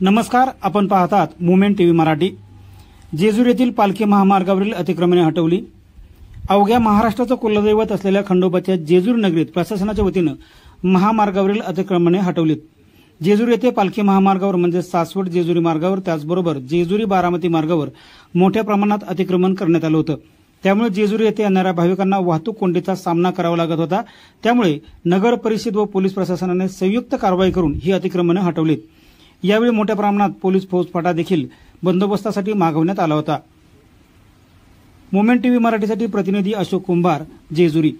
नमस्कार, आपण पाहतात मुवमेंट टीव्ही मराठी। जेजुरी येथील पालखी महामार्गावरील अतिक्रमणे हटवली। अवघ्या महाराष्ट्राचं कुलदैवत असलेल्या खंडोबाच्या जेजुरी नगरीत प्रशासनाच्या वतीनं महामार्गावरील अतिक्रमणे हटवलीत। जेजुरी येथे पालखी महामार्गावर म्हणजे सासवड जेजुरी मार्गावर त्याचबरोबर जेजुरी बारामती मार्गावर मोठ्या प्रमाणात अतिक्रमण करण्यात आलं होतं। त्यामुळे जेजुरी येथे येणाऱ्या भाविकांना वाहतूक कोंडीचा सामना करावा लागत होता। त्यामुळे नगर परिषद व पोलीस प्रशासनाने संयुक्त कारवाई करून ही अतिक्रमणे हटवलीत। यावेळी मोठ्या प्रमाणात पोलीस फौजफाटा देखील बंदोबस्तासाठी मागवण्यात आला होता। मुवमेंट टीव्ही मराठीसाठी प्रतिनिधी अशोक कुंभार, जेजुरी।